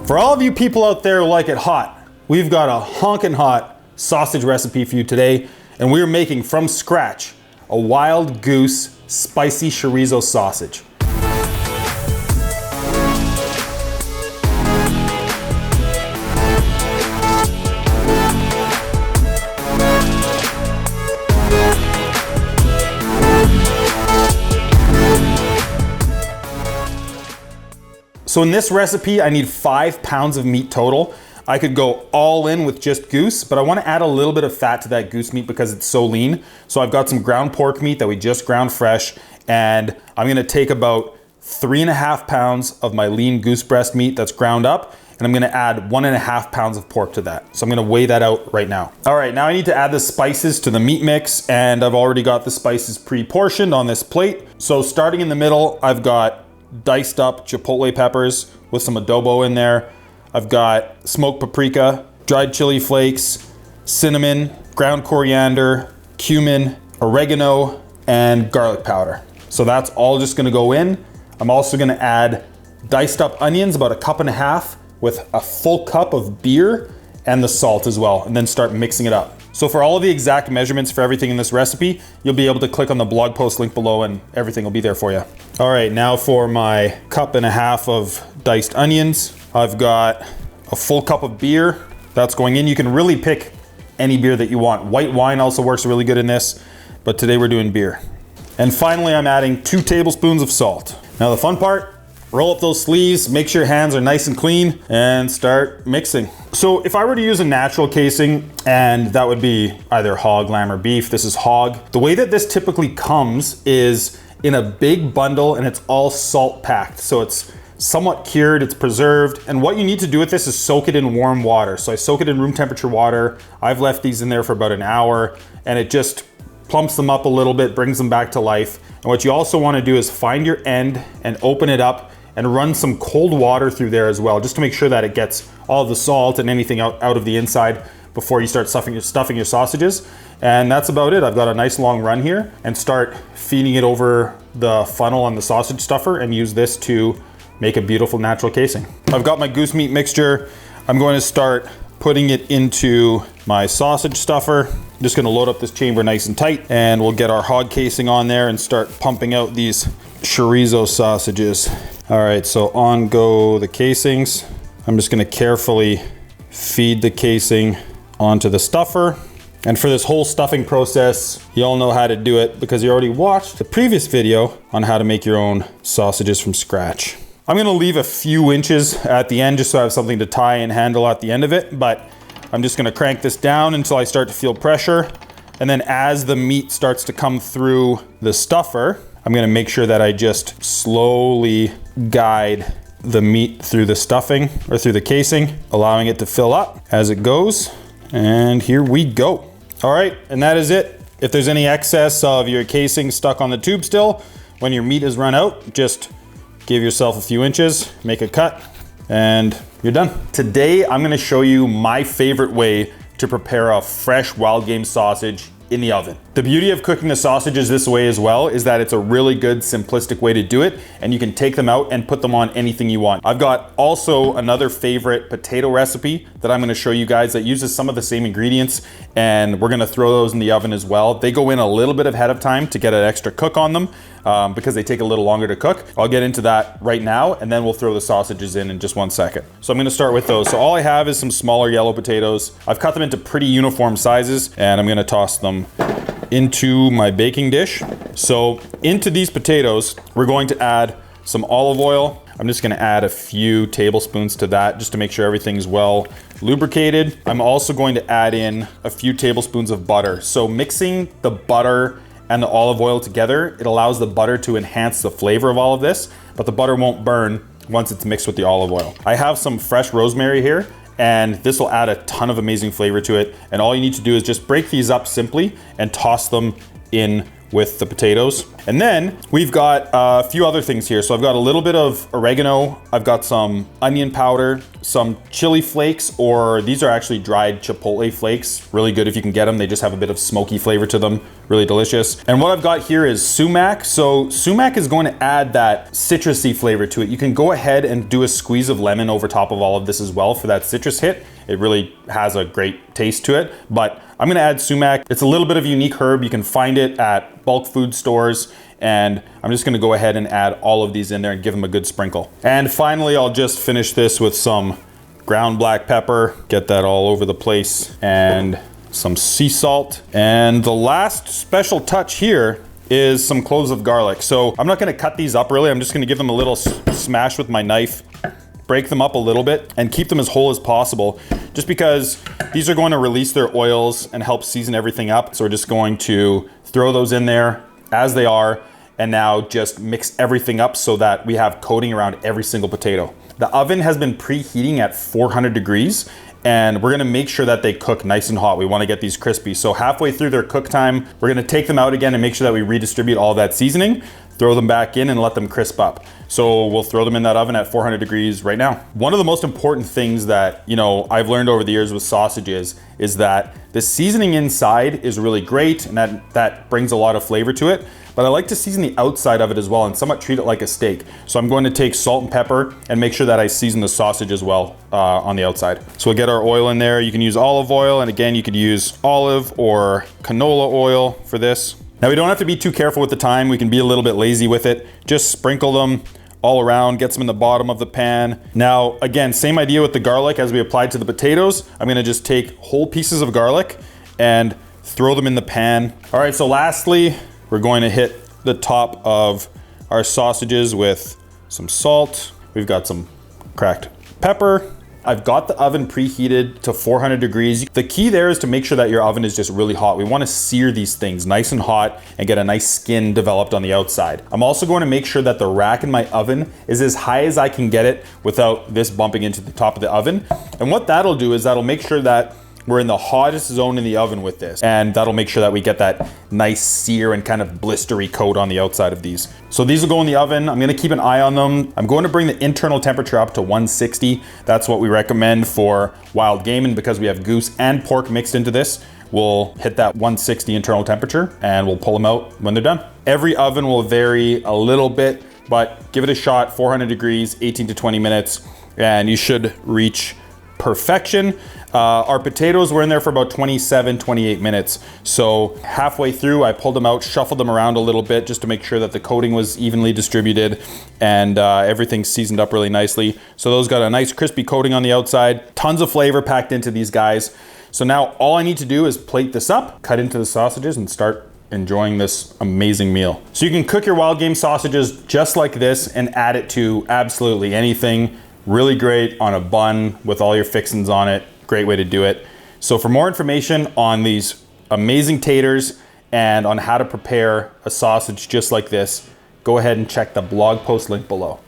For all of you people out there who like it hot, we've got a honkin' hot sausage recipe for you today, and we're making from scratch a Wild Goose Spicy Chorizo Sausage. So in this recipe, I need 5 pounds of meat total. I could go all in with just goose, but I want to add a little bit of fat to that goose meat because it's so lean. So I've got some ground pork meat that we just ground fresh, and I'm gonna take about 3.5 pounds of my lean goose breast meat that's ground up, and I'm gonna add 1.5 pounds of pork to that. So I'm gonna weigh that out right now. All right, now I need to add the spices to the meat mix, and I've already got the spices pre-portioned on this plate. So starting in the middle, I've got diced up chipotle peppers with some adobo in there. I've got smoked paprika, dried chili flakes, cinnamon, ground coriander, cumin, oregano, and garlic powder. So that's all just gonna go in. I'm also gonna add diced up onions, about 1.5 cups, with a full cup of beer and the salt as well, and then start mixing it up. So for all of the exact measurements for everything in this recipe, you'll be able to click on the blog post link below and everything will be there for you. All right, now for my 1.5 cups of diced onions, I've got a full cup of beer that's going in. You can really pick any beer that you want. White wine also works really good in this, but today we're doing beer. And finally, I'm adding 2 tablespoons of salt. Now the fun part, roll up those sleeves, make sure your hands are nice and clean, and start mixing. So if I were to use a natural casing, and that would be either hog, lamb, or beef, this is hog. The way that this typically comes is in a big bundle, and it's all salt packed. So it's somewhat cured, it's preserved, and what you need to do with this is soak it in warm water. So I soak it in room temperature water. I've left these in there for about an hour, and it just plumps them up a little bit, brings them back to life. And what you also want to do is find your end and open it up and run some cold water through there as well, just to make sure that it gets all the salt and anything out of the inside before you start stuffing your sausages. And that's about it. I've got a nice long run here, and start feeding it over the funnel on the sausage stuffer and use this to make a beautiful natural casing. I've got my goose meat mixture. I'm going to start putting it into my sausage stuffer. I'm just gonna load up this chamber nice and tight, and we'll get our hog casing on there and start pumping out these chorizo sausages. All right, so on go the casings. I'm just gonna carefully feed the casing onto the stuffer. And for this whole stuffing process, you all know how to do it because you already watched the previous video on how to make your own sausages from scratch. I'm gonna leave a few inches at the end just so I have something to tie and handle at the end of it, but I'm just gonna crank this down until I start to feel pressure. And then as the meat starts to come through the stuffer, I'm gonna make sure that I just slowly guide the meat through the stuffing or through the casing, allowing it to fill up as it goes. And here we go. All right, and that is it. If there's any excess of your casing stuck on the tube still, when your meat is run out, just give yourself a few inches, make a cut, and you're done. Today, I'm gonna show you my favorite way to prepare a fresh wild game sausage in the oven. The beauty of cooking the sausages this way as well is that it's a really good simplistic way to do it, and you can take them out and put them on anything you want. I've got also another favorite potato recipe that I'm gonna show you guys that uses some of the same ingredients, and we're gonna throw those in the oven as well. They go in a little bit ahead of time to get an extra cook on them because they take a little longer to cook. I'll get into that right now, and then we'll throw the sausages in just 1 second. So I'm gonna start with those. So all I have is some smaller yellow potatoes. I've cut them into pretty uniform sizes, and I'm gonna toss them into my baking dish. So into these potatoes, we're going to add some olive oil. I'm just gonna add a few tablespoons to that just to make sure everything's well lubricated. I'm also going to add in a few tablespoons of butter. So mixing the butter and the olive oil together, it allows the butter to enhance the flavor of all of this, but the butter won't burn once it's mixed with the olive oil. I have some fresh rosemary here, and this will add a ton of amazing flavor to it. And all you need to do is just break these up simply and toss them in with the potatoes. And then we've got a few other things here. So I've got a little bit of oregano. I've got some onion powder, some chili flakes, or these are actually dried chipotle flakes. Really good if you can get them. They just have a bit of smoky flavor to them. really delicious. And what I've got here is sumac. So sumac is going to add that citrusy flavor to it. You can go ahead and do a squeeze of lemon over top of all of this as well for that citrus hit. It really has a great taste to it, but I'm gonna add sumac. It's a little bit of a unique herb. You can find it at bulk food stores, and I'm just gonna go ahead and add all of these in there and give them a good sprinkle. And finally, I'll just finish this with some ground black pepper, get that all over the place, and some sea salt. And the last special touch here is some cloves of garlic. So I'm not gonna cut these up really, I'm just gonna give them a little smash with my knife, break them up a little bit, and keep them as whole as possible, just because these are going to release their oils and help season everything up. So we're just going to throw those in there as they are, and now just mix everything up so that we have coating around every single potato. The oven has been preheating at 400 degrees, and we're gonna make sure that they cook nice and hot. We wanna get these crispy. So halfway through their cook time, we're gonna take them out again and make sure that we redistribute all that seasoning, throw them back in and let them crisp up. So we'll throw them in that oven at 400 degrees right now. One of the most important things that, you know, I've learned over the years with sausages is that the seasoning inside is really great, and that brings a lot of flavor to it. But I like to season the outside of it as well and somewhat treat it like a steak. So I'm going to take salt and pepper and make sure that I season the sausage as well on the outside. So we'll get our oil in there. You can use olive oil, and again, you could use olive or canola oil for this. Now we don't have to be too careful with the time. We can be a little bit lazy with it. Just sprinkle them all around, get some in the bottom of the pan. Now, again, same idea with the garlic as we applied to the potatoes. I'm gonna just take whole pieces of garlic and throw them in the pan. All right, so lastly, we're going to hit the top of our sausages with some salt. We've got some cracked pepper. I've got the oven preheated to 400 degrees. The key there is to make sure that your oven is just really hot. We want to sear these things nice and hot and get a nice skin developed on the outside. I'm also going to make sure that the rack in my oven is as high as I can get it without this bumping into the top of the oven. And what that'll do is that'll make sure that we're in the hottest zone in the oven with this, and that'll make sure that we get that nice sear and kind of blistery coat on the outside of these. So these will go in the oven. I'm gonna keep an eye on them. I'm going to bring the internal temperature up to 160. That's what we recommend for wild game, and because we have goose and pork mixed into this, we'll hit that 160 internal temperature and we'll pull them out when they're done. Every oven will vary a little bit, but give it a shot, 400 degrees, 18 to 20 minutes, and you should reach perfection. Our potatoes were in there for about 27, 28 minutes. So halfway through, I pulled them out, shuffled them around a little bit just to make sure that the coating was evenly distributed and everything seasoned up really nicely. So those got a nice crispy coating on the outside, tons of flavor packed into these guys. So now all I need to do is plate this up, cut into the sausages, and start enjoying this amazing meal. So you can cook your wild game sausages just like this and add it to absolutely anything. Really great on a bun with all your fixings on it. Great way to do it. So for more information on these amazing taters and on how to prepare a sausage just like this, go ahead and check the blog post link below.